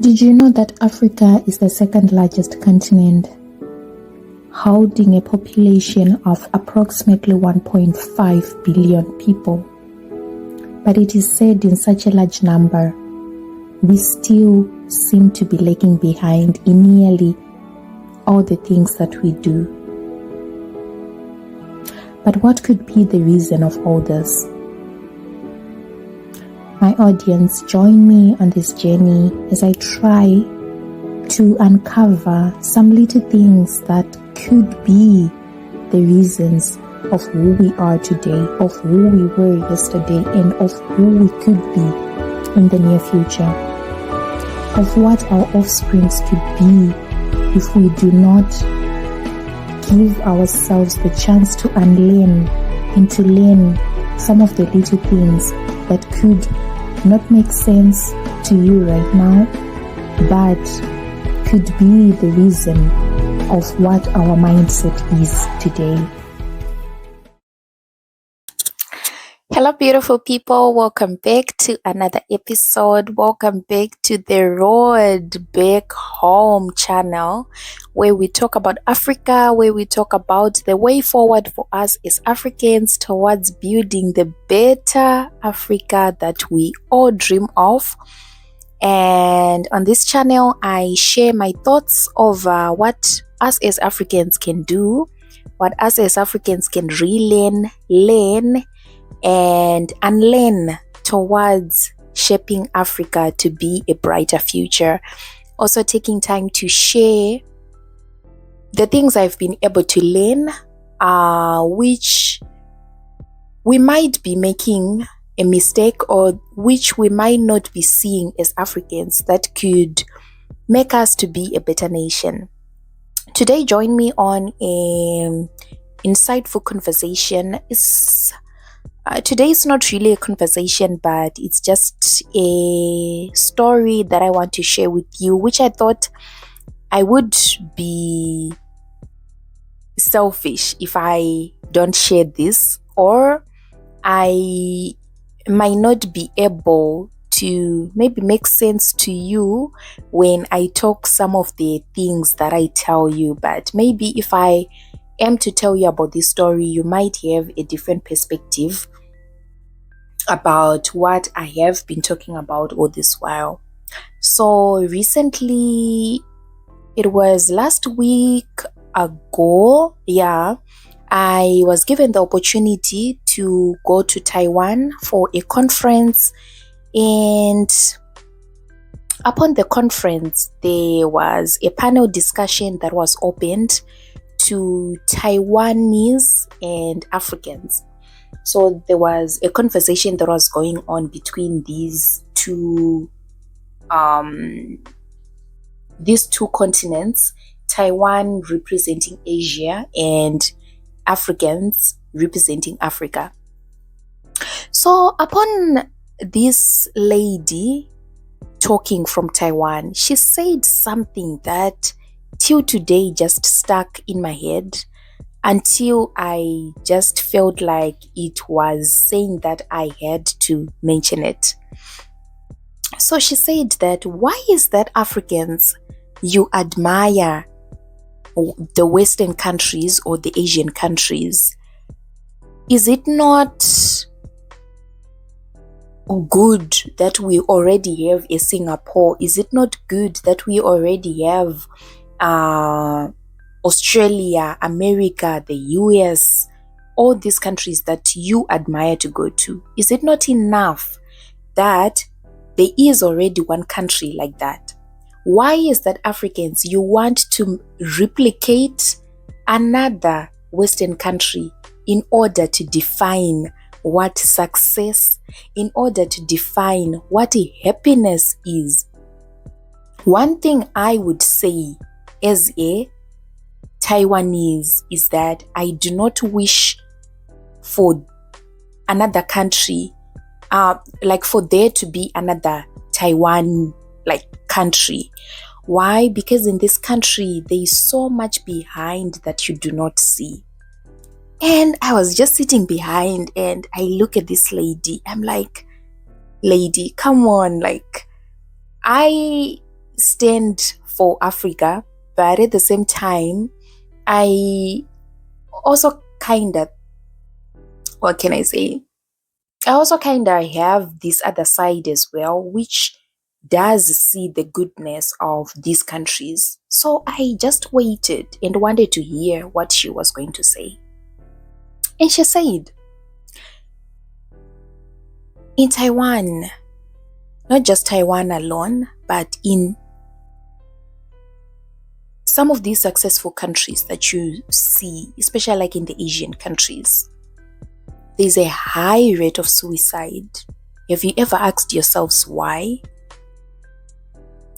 Did you know that Africa is the second largest continent, holding a population of approximately 1.5 billion people? But it is said in such a large number, we still seem to be lagging behind in nearly all the things that we do. But what could be the reason of all this? My audience, join me on this journey as I try to uncover some little things that could be the reasons of who we are today, of who we were yesterday, and of who we could be in the near future, of what our offsprings could be if we do not give ourselves the chance to unlearn and to learn some of the little things that could not make sense to you right now, but could be the reason of what our mindset is today. Hello, beautiful people. Welcome back to another episode. Welcome back to the Road Back Home channel, where we talk about Africa, where we talk about the way forward for us as Africans towards building the better Africa that we all dream of. And on this channel, I share my thoughts over what us as Africans can do, what us as Africans can relearn, learn, and unlearn towards shaping Africa to be a brighter future. Also taking time to share the things I've been able to learn, which we might be making a mistake or which we might not be seeing as Africans that could make us to be a better nation. Today, join me on an insightful conversation. Today is not really a conversation, but it's just a story that I want to share with you, which I thought I would be selfish if I don't share this, or I might not be able to maybe make sense to you when I talk some of the things that I tell you. But maybe if I am to tell you about this story, you might have a different perspective about what I have been talking about all this while. So recently, it was last week ago, I was given the opportunity to go to Taiwan for a conference, and upon the conference, there was a panel discussion that was opened to Taiwanese and Africans. So there was a conversation that was going on between these two continents, Taiwan representing Asia and Africans representing Africa. So upon this lady talking from Taiwan, she said something that till today just stuck in my head, until I just felt like it was saying that I had to mention it. So she said that, why is that Africans, you admire the Western countries or the Asian countries? Is it not good that we already have a Singapore? Is it not good that we already have Australia, America, the US, all these countries that you admire to go to? Is it not enough that there is already one country like that? Why is that Africans, you want to replicate another Western country in order to define what success, in order to define what a happiness is? One thing I would say as a Taiwanese is that I do not wish for another country, like for there to be another Taiwan like country. Why? Because in this country there is so much behind that you do not see. And I was just sitting behind and I look at this lady. I'm like, lady, come on, like, I stand for Africa, but at the same time, I also kind of, what can I say? I also kind of have this other side as well, which does see the goodness of these countries. So I just waited and wanted to hear what she was going to say. And she said, in Taiwan, not just Taiwan alone, but in some of these successful countries that you see, especially like in the Asian countries, there's a high rate of suicide. Have you ever asked yourselves why?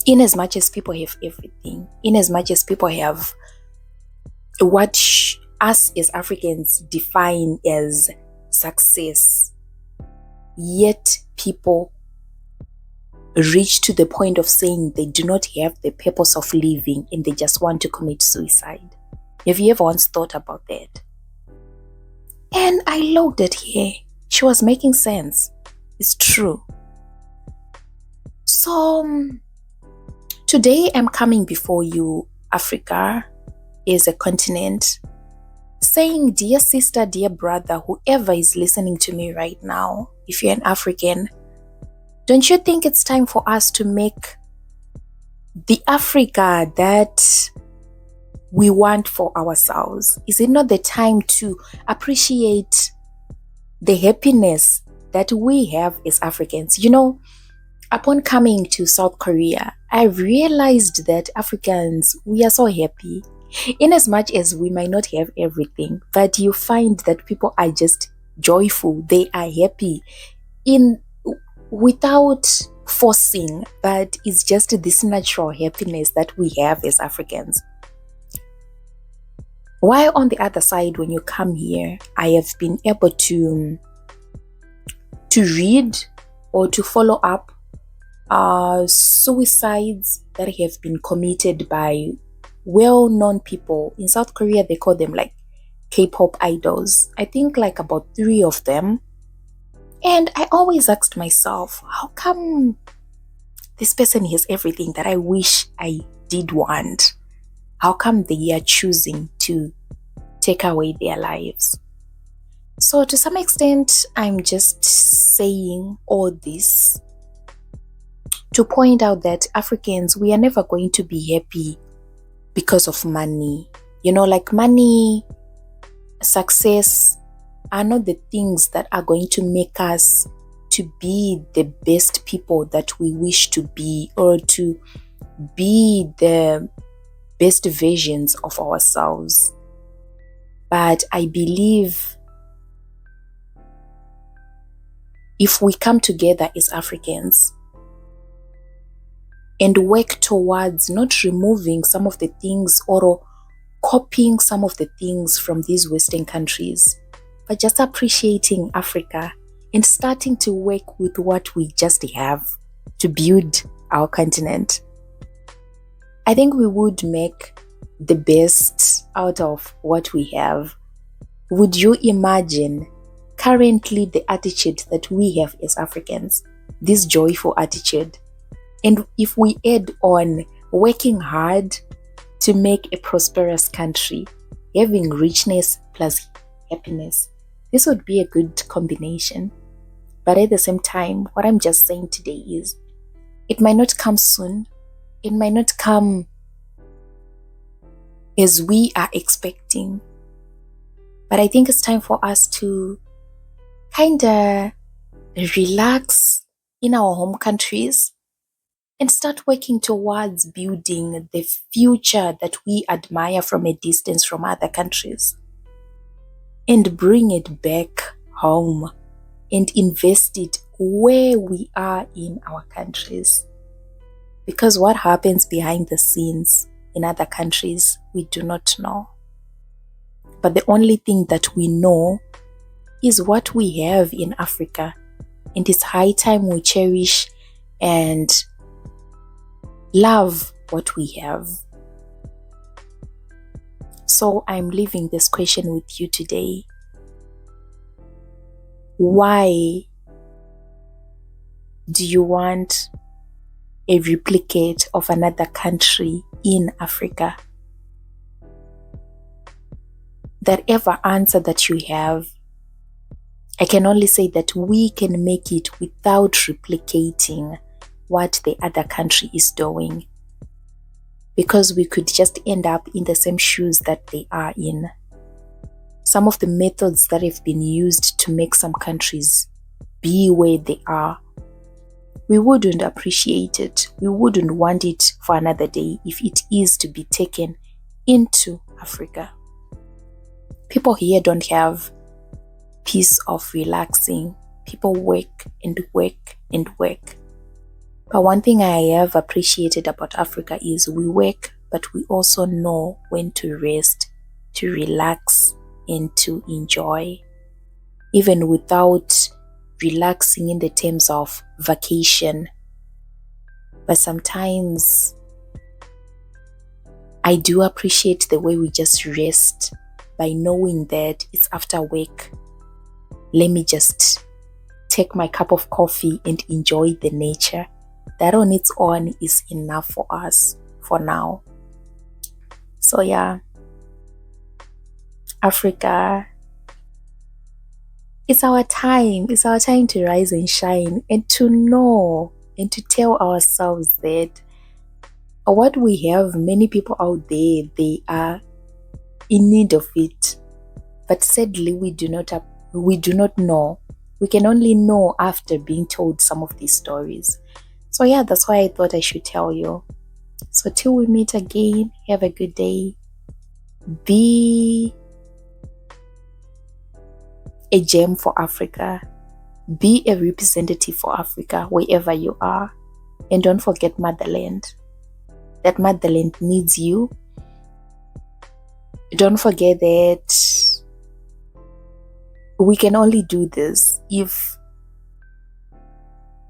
In as much as people have everything, in as much as people have what us as Africans define as success, yet people reach to the point of saying they do not have the purpose of living and they just want to commit suicide. Have you ever once thought about that? And I looked at her. She was making sense. It's true. So today I'm coming before you, Africa, as a continent, saying, dear sister, dear brother, whoever is listening to me right now, if you're an African, don't you think it's time for us to make the Africa that we want for ourselves? Is it not the time to appreciate the happiness that we have as Africans? You know, upon coming to South Korea, I realized that Africans, we are so happy. In as much as we might not have everything, but you find that people are just joyful. They are happy without forcing, but it's just this natural happiness that we have as Africans. While on the other side, when you come here, I have been able to read or to follow up suicides that have been committed by well-known people. In South Korea, they call them like K-pop idols. I think like about 3 of them. And I always asked myself, how come this person has everything that I wish I did want? How come they are choosing to take away their lives? So to some extent, I'm just saying all this to point out that Africans, we are never going to be happy because of money. You know, like money, success are not the things that are going to make us to be the best people that we wish to be, or to be the best versions of ourselves. But I believe if we come together as Africans and work towards not removing some of the things or copying some of the things from these Western countries, but just appreciating Africa and starting to work with what we just have to build our continent, I think we would make the best out of what we have. Would you imagine currently the attitude that we have as Africans, this joyful attitude? And if we add on working hard to make a prosperous country, having richness plus happiness, this would be a good combination. But at the same time, what I'm just saying today is, it might not come soon. It might not come as we are expecting. But I think it's time for us to kind of relax in our home countries and start working towards building the future that we admire from a distance from other countries, and bring it back home and invest it where we are in our countries. Because what happens behind the scenes in other countries, we do not know. But the only thing that we know is what we have in Africa. And it's high time we cherish and love what we have. So I'm leaving this question with you today. Why do you want a replicate of another country in Africa. That ever answer that you have, I can only say that we can make it without replicating what the other country is doing, because we could just end up in the same shoes that they are in. Some of the methods that have been used to make some countries be where they are, we wouldn't appreciate it. We wouldn't want it for another day if it is to be taken into Africa. People here don't have peace of relaxing. People work and work and work. But one thing I have appreciated about Africa is we work, but we also know when to rest, to relax, and to enjoy, even without relaxing in the terms of vacation. But sometimes I do appreciate the way we just rest by knowing that it's after work. Let me just take my cup of coffee and enjoy the nature. That on its own is enough for us for now. So yeah, Africa, it's our time. It's our time to rise and shine and to know and to tell ourselves that what we have, many people out there, they are in need of it. But sadly, we do not know. We can only know after being told some of these stories. So yeah, that's why I thought I should tell you. So till we meet again, have a good day. Be a gem for Africa. Be a representative for Africa wherever you are. And don't forget motherland. That motherland needs you. Don't forget that we can only do this if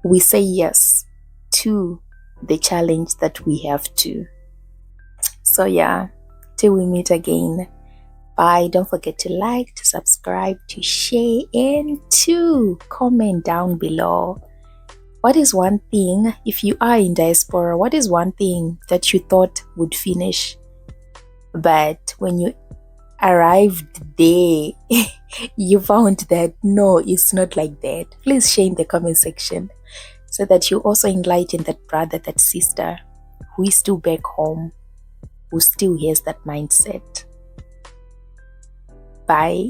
we say yes to the challenge that we have to. So yeah, till we meet again. Bye. Don't forget to like, to subscribe, to share, and to comment down below. What is one thing, if you are in diaspora, what is one thing that you thought would finish, but when you arrived there, you found that no, it's not like that? Please share in the comment section so that you also enlighten that brother, that sister who is still back home, who still has that mindset. Bye.